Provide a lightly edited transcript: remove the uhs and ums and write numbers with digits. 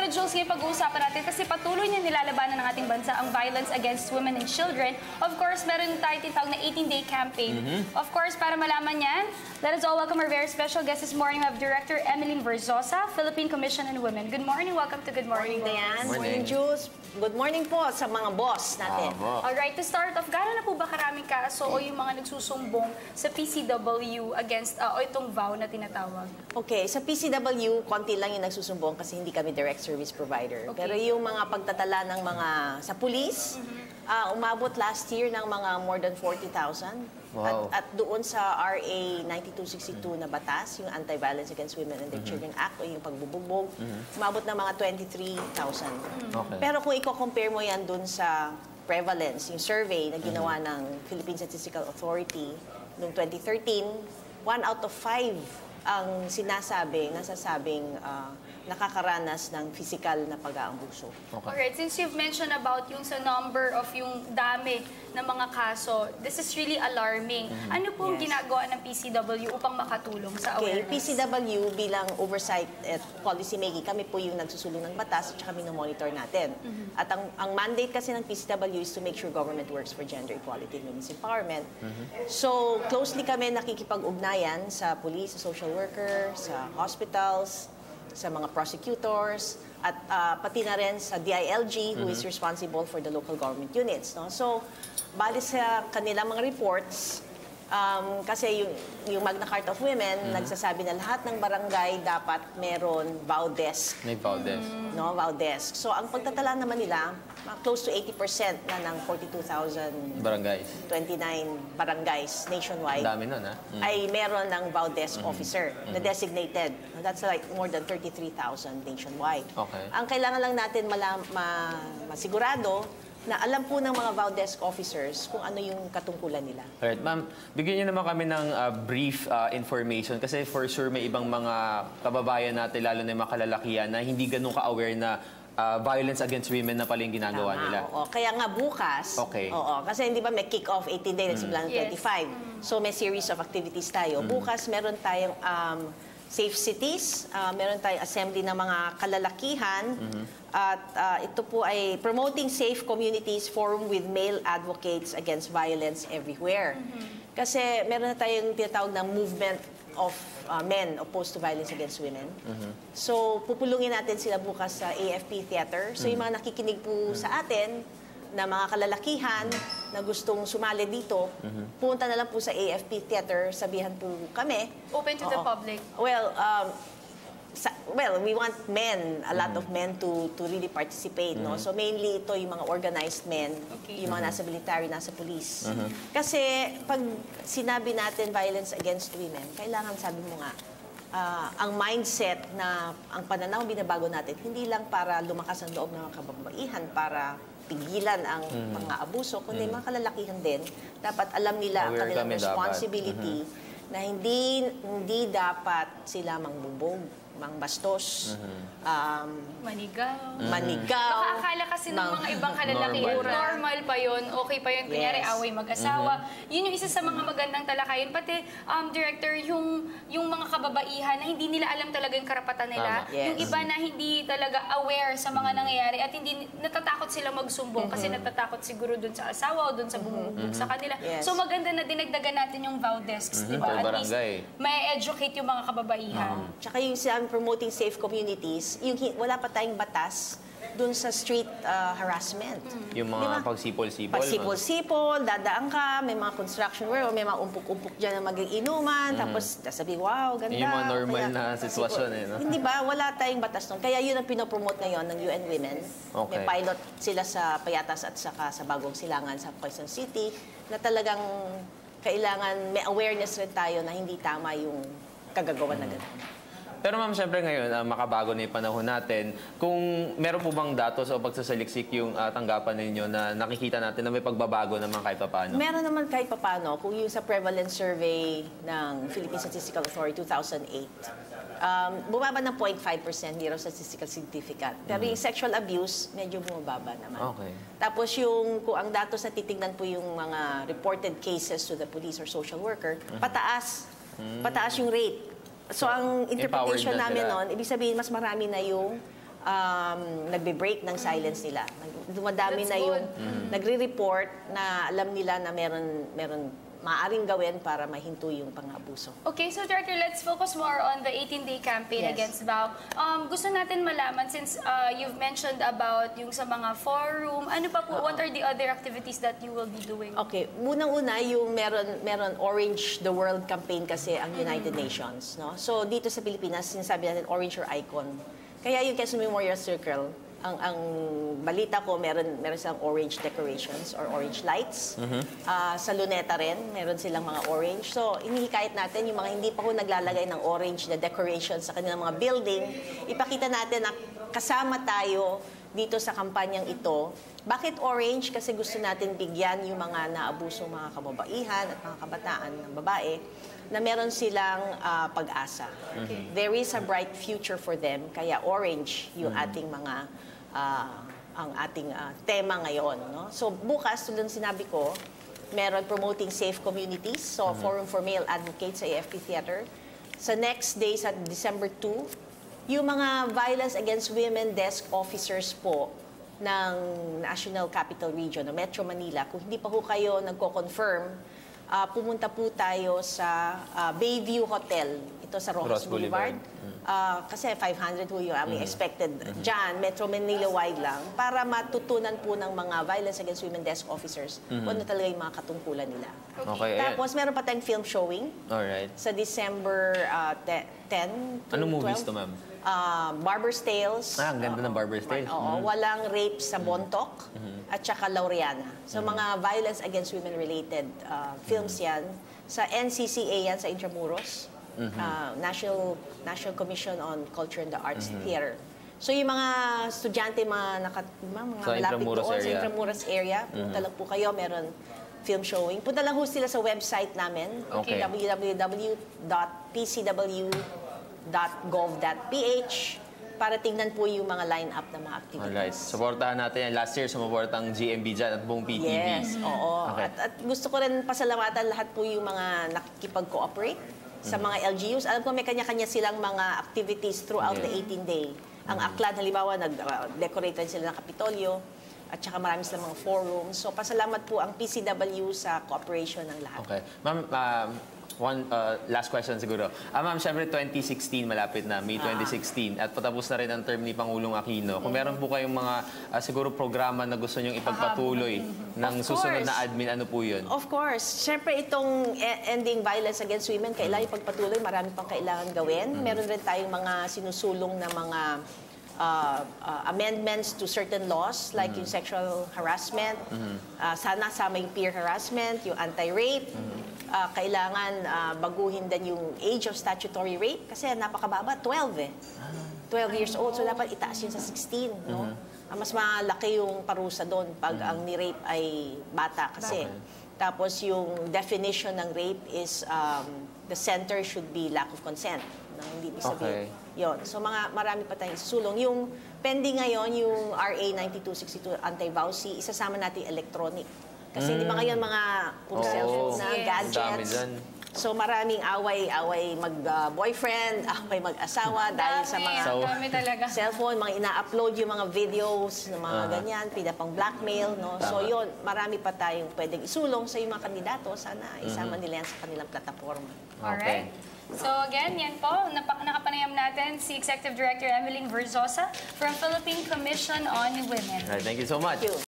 Jules, ngayon pag-uusapan natin kasi patuloy niya nilalabanan ng ating bansa ang violence against women and children. Of course, meron tayong tinatawag na 18-day campaign. Of course, para malaman yan, let us all welcome our very special guest this morning. We have Director Emeline Verzosa, Philippine Commission on Women. Good morning. Welcome to Good Morning, Diane. Good morning, Jules. Good morning po sa mga boss natin. Alright, to start off, gano'n na po ba karaming kaso o yung mga nagsusumbong sa PCW against o itong vow na tinatawag? Okay, sa PCW, konti lang yung nagsusumbong kasi hindi kami direct service provider. Okay. Pero yung mga pagtatala ng mga sa police, umabot last year ng mga more than 40,000. Wow. At doon sa RA 9262 na batas, yung Anti-Violence Against Women and Their Children Act o yung pagbubugbog, umabot ng mga 23,000. Okay. Pero kung i-compare mo yan doon sa prevalence, yung survey na ginawa ng Philippine Statistical Authority noong 2013, 1 out of 5 ang nasasabing nakakaranas ng physical na pag-aabuso. Okay. Alright, since you've mentioned about yung sa number of yung dami ng mga kaso, this is really alarming. Ano pong ginagawa ng PCW upang makatulong sa Okay, awareness? PCW bilang oversight at policy making, kami po yung nagsusulong ng batas at kami monitor natin. At ang mandate kasi ng PCW is to make sure government works for gender equality and women's empowerment. So, closely kami nakikipag-ugnayan sa police, sa social worker, sa hospitals, sa mga prosecutors, at pati na rin sa DILG, who is responsible for the local government units. No? So, bali sa kanilang mga reports, kasi yung Magna Carta of Women, nagsasabi na lahat ng barangay dapat meron vow desk. May vow desk. No, vow desk. So, ang pagtatala naman nila, close to 80% na ng 42,029 Barangays. barangays nationwide. Dami nun, ha? Ay meron ng vow desk officer na designated. That's like more than 33,000 nationwide. Okay. Ang kailangan lang natin masigurado na alam po ng mga vow desk officers kung ano yung katungkulan nila. Alright, ma'am, bigyan niyo naman kami ng brief information kasi for sure may ibang mga kababayan natin, lalo na yung mga kalalakihan, na hindi ganun ka-aware na violence against women na pala yung ginagawa nila. Oo. Kaya nga bukas, Okay. kasi hindi ba may kick-off 18 days, nagsimula ng Yes. 25. So may series of activities tayo. Bukas meron tayong safe cities, meron tayong assembly ng mga kalalakihan, at ito po ay promoting safe communities forum with male advocates against violence everywhere. Kasi meron na tayong tinatawag na movement of men opposed to violence against women. So, pupulungin natin sila bukas sa AFP Theater. So, yung mga nakikinig po sa atin, na mga kalalakihan na gustong sumali dito, punta na lang po sa AFP Theater, sabihan po kami. Open to the public. Well, we want men, a lot of men to really participate, no? So mainly ito yung mga organized men, yung mga nasa military, nasa police. Kasi pag sinabi natin violence against women, kailangan, sabi mo nga, ang mindset na ang pananaw binabago natin, hindi lang para lumakas ang loob ng mga kababaihan, para pigilan ang mga abuso, kundi mga kalalakihan din. Dapat alam nila ang kanilang responsibility na hindi dapat sila mangbubog, mangbastos, Manigaw. manigaw. Baka akala kasi ng mga ibang kalalakihan, normal pa yun, okay pa yun, kunyari Yes. away mag-asawa. Yun yung isa sa mga magandang talakayan. Pati, Director, yung mga kababaihan na hindi nila alam talaga yung karapatan nila. Tama. Yes. Yung iba na hindi talaga aware sa mga nangyayari at hindi natatakot sila magsumbong kasi natatakot siguro dun sa asawa o dun sa bumubugbog sa kanila. Yes. So maganda na dinagdagan natin yung vow desks, di ba? Per At least, barangay. may educate yung mga kababaihan. Tsaka yung promoting safe communities, yung wala pa tayong batas dun sa street harassment. Yung mga pagsipol-sipol. Pagsipol-sipol, dadaan ka, may mga construction work, o may mga umpuk-umpuk dyan na mag-inuman, tapos sasabi, wow, ganda. Yung mga normal na sitwasyon, pagsipol. no? Hindi ba? Wala tayong batas nun. Kaya yun ang pinopromote ngayon ng UN Women. Okay. May pilot sila sa Payatas at saka sa Bagong Silangan sa Quezon City na talagang kailangan may awareness rin tayo na hindi tama yung kagagawa na gano'n. Pero ma'am, syempre ngayon, makabago na yung panahon natin. Kung meron po bang datos o pagsasaliksik yung tanggapan ninyo na nakikita natin na may pagbabago naman kahit paano? Meron naman kahit papano, kung yung sa prevalence survey ng Philippine Statistical Authority 2008, bumaba ng 0.5%, hindi raw statistical significant. Pero yung sexual abuse, medyo bumababa naman. Okay. Tapos kung ang datos na titignan po yung mga reported cases to the police or social worker, pataas. Pataas yung rate. So, ang interpretation Empowered na namin sila. nun, ibig sabihin, mas marami na yung nagbe-break ng silence nila. Dumadami That's na yung good. nagre-report na alam nila na meron maaaring gawin para mahinto yung pang-abuso. Okay, so Director, let's focus more on the 18-day campaign Yes. against VAU. Gusto natin malaman, since you've mentioned about yung sa mga forum, ano pa po, what are the other activities that you will be doing? Okay, unang-una yung meron Orange the World campaign kasi ang United Nations, no? So dito sa Pilipinas, sinasabi natin orange your icon. Kaya yung Quezon Memorial Circle, ang balita ko meron silang orange decorations or orange lights. Sa Luneta rin, meron silang mga orange. So inihikayat natin yung mga hindi pa ho naglalagay ng orange na decorations sa kanilang mga building, ipakita natin na kasama tayo dito sa kampanyang ito. Bakit orange? Kasi gusto natin bigyan yung mga naabuso mga kababaihan at mga kabataan ng babae na meron silang pag-asa. There is a bright future for them, kaya orange yung ating mga ang ating tema ngayon. No? So bukas, tulad ng sinabi ko, meron promoting safe communities, so Forum for Male Advocates sa AFP Theater. Sa next day, sa December 2, yung mga violence against women desk officers po ng National Capital Region, ng Metro Manila, kung hindi pa ho kayo nagko-confirm, pumunta po tayo sa Bayview Hotel, ito sa Rojas Boulevard. Kasi 500 ho yung aming expected dyan, Metro Manila wide lang, para matutunan po ng mga violence against women desk officers kung ano talaga yung mga katungkulan nila. Okay, ayan. Tapos meron pa tayong film showing Alright. sa December 10 to Anong movies 12. to, ma'am? Barber's Tales. Ang ganda ng Barber's Tales. Oo, walang rape sa Bontoc at saka Laureana. So mga violence against women related films yan. Sa NCCA yan, sa Intramuros. National Commission on Culture and the Arts Theater. So yung mga estudyante, mga Sa malapit Intramuros doon sa area. Intramuros area, punta lang po kayo, meron film showing. Punta lang ho sila sa website namin, Okay. www.pcw.gov.ph para tingnan po yung mga line-up ng mga activities. Alright. Supportahan natin yan. Last year, sumuportang GMB dyan at buong PTV. Yes, oo. Okay. At gusto ko rin pasalamatan lahat po yung mga nakikipag-cooperate sa mga LGUs. Alam ko may kanya-kanya silang mga activities throughout the 18-day. Ang Aklan, halimbawa, nag-decorate rin sila ng Kapitolyo at saka marami silang mga forums. So, pasalamat po ang PCW sa cooperation ng lahat. Okay. Ma'am, one last question siguro. Ma'am, syempre 2016 malapit na, May 2016. At patapos na rin ang term ni Pangulong Aquino. Kung meron po kayong mga siguro programa na gusto nyong ipagpatuloy ng Of susunod course. na admin, ano po yun? Of course. Siyempre, itong ending violence against women, kailangan ipagpatuloy. Marami pang kailangan gawin. Meron rin tayong mga sinusulong na mga amendments to certain laws like yung sexual harassment. Sana sama yung peer harassment, yung anti-rape. Kailangan baguhin din yung age of statutory rape kasi napakababa, 12 eh. 12 years old, so dapat itaas yun sa 16, no? Mas malaki yung parusa doon pag ang ni-rape ay bata kasi. Tapos yung definition ng rape is the center should be lack of consent. No? Hindi ibig sabihin. Yun. So marami pa tayong isusulong. Yung pending ngayon, yung RA 9262 anti-VAUSI, isasama natin yung electronic. Kasi di ba ngayon mga puro cellphone na, Yes. Dami gadgets. dyan. So maraming away mag-boyfriend, away mag-asawa dahil sa mga Dami talaga. cellphone, mga ina-upload yung mga videos ng mga ganyan, pina pang blackmail, no? So Tama. yun, marami pa tayong pwedeng isulong sa yung mga kandidato. Sana isama nila yan sa kanilang plataforma. Alright. So again, yan po, nakapanayam natin si Executive Director Emeline Verzosa from Philippine Commission on Women. Alright, thank you so much. Thank you.